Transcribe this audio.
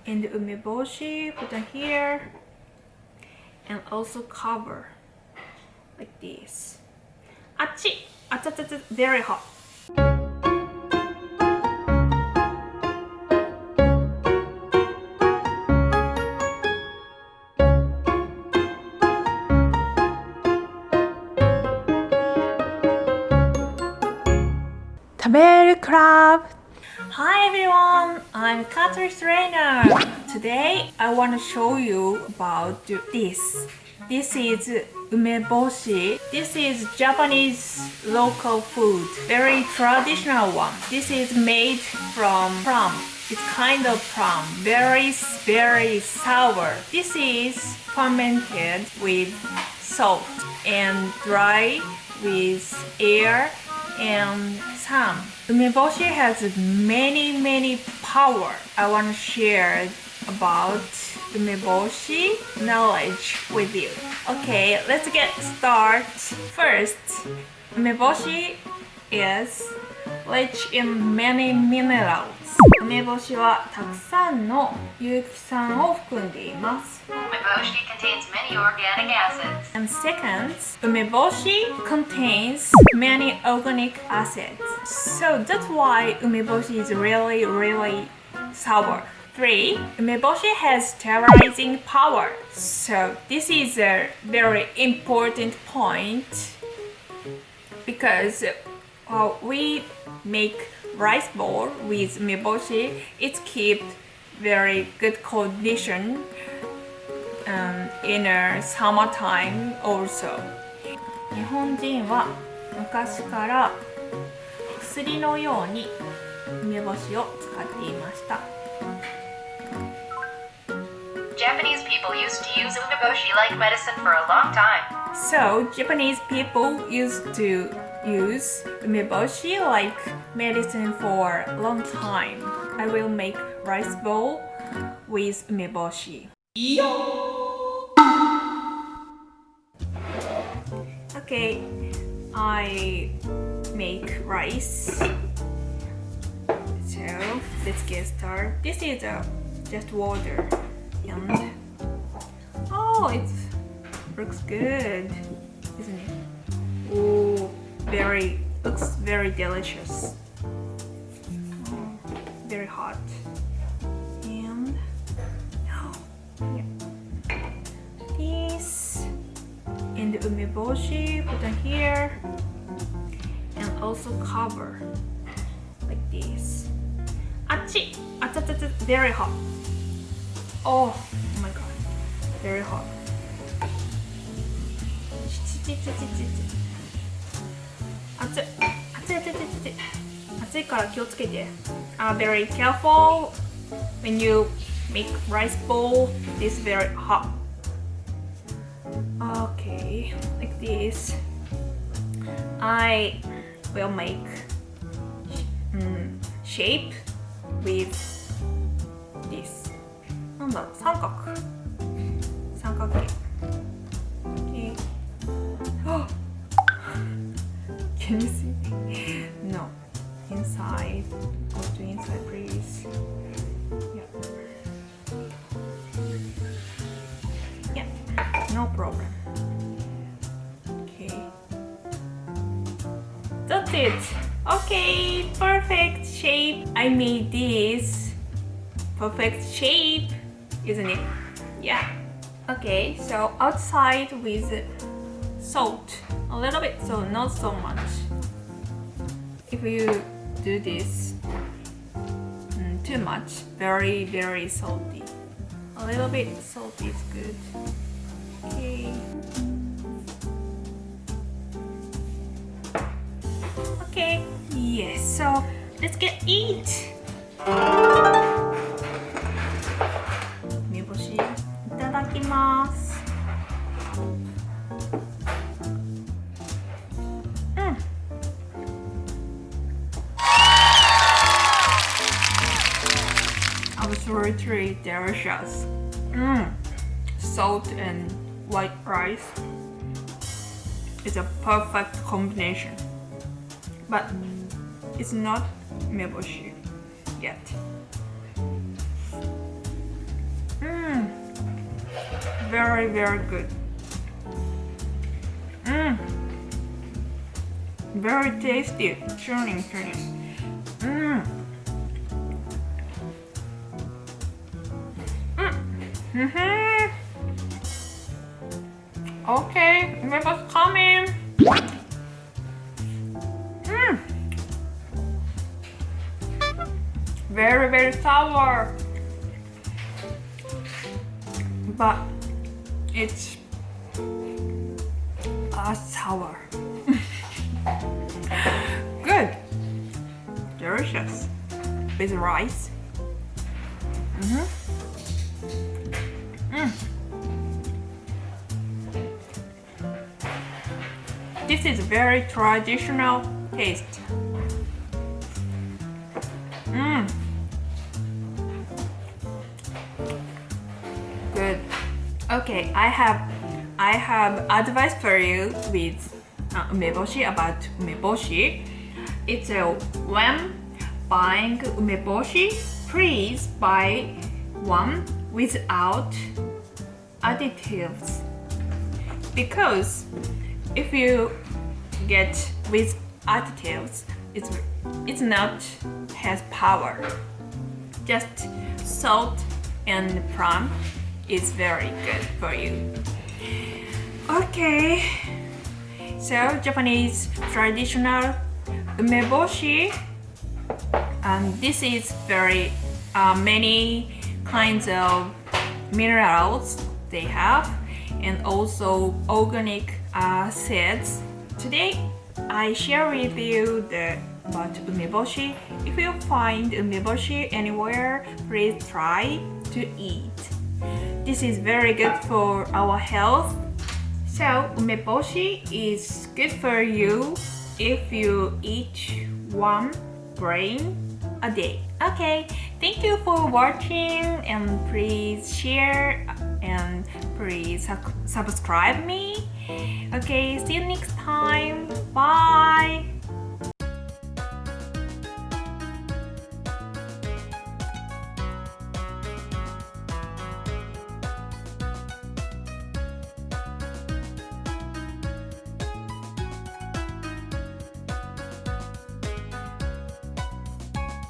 and umeboshi put on here, and also cover like this. Achi! Achachacha, very hot. taberu.club. Hi everyone, I'm Katri trainer. Today I want to show you about this. This is Umeboshi. This is Japanese local food, very traditional one. This is made from plum. It's kind of plum, very sour. This is fermented with salt and dry with air and sun. Umeboshi has many power. I want to share about Umeboshi knowledge with you. Okay, let's get started. First, Umeboshi is rich in many minerals. 梅干しはたくさんの有機酸を含んでいます。Umeboshi contains many organic acids. And second, umeboshi contains many organic acids. So that's why umeboshi is really sour. 3. Umeboshi has sterilizing power. So this is a very important point because we make rice bowl with umeboshi. It keeps very good condition in a summertime also. 日本人は昔から薬のように梅干しを使っていました。Japanese people used to use umeboshi like medicine for a long time. So Japanese people used to use umeboshi like medicine for a long time. I will make rice bowl with umeboshi. Okay, I make rice. So let's get started. This is just water, and oh, it looks good, isn't it? Oh, looks very delicious. Oh, very hot, and yeah. This and the umeboshi put on here, and also cover like this. Achi! Achachacha, very hot. Oh my god, very hot. 熱いから気をつけて。Very careful when you make rice bowl. This is very hot. Okay, like this. I will make shape with this. なんだろう、三角形。Okay. Can you see? No. Inside. Go to inside, please. Yeah. No problem. Okay. That's it. Okay, perfect shape. I made this perfect shape, isn't it? Yeah. Okay, so outside with salt. A little bit, so not so much. If you do this too much, very salty. A little bit salty is good. Okay. Okay, yes, so let's get eat. 梅干しいただきます。Absolutely delicious. Salt and white rice is a perfect combination. But it's not umeboshi yet. very good. Very tasty. Churning. Okay, Umeboshi coming. Very sour, but it's sour. Good, delicious with rice. This is very traditional taste. Good. Okay, I have advice for you with Umeboshi, about Umeboshi. It's when buying Umeboshi, please buy one without additives, because if you get with additives, it's not has power. Just salt and plum is very good for you. Okay, so Japanese traditional umeboshi, and this is very many kinds of minerals they have, and also organic seeds. Today I share with you about umeboshi. If you find umeboshi anywhere, please try to eat. This is very good for our health. So umeboshi is good for you if you eat one grain a day. Okay, thank you for watching, and please share and please subscribe me. Okay, see you next time. Bye.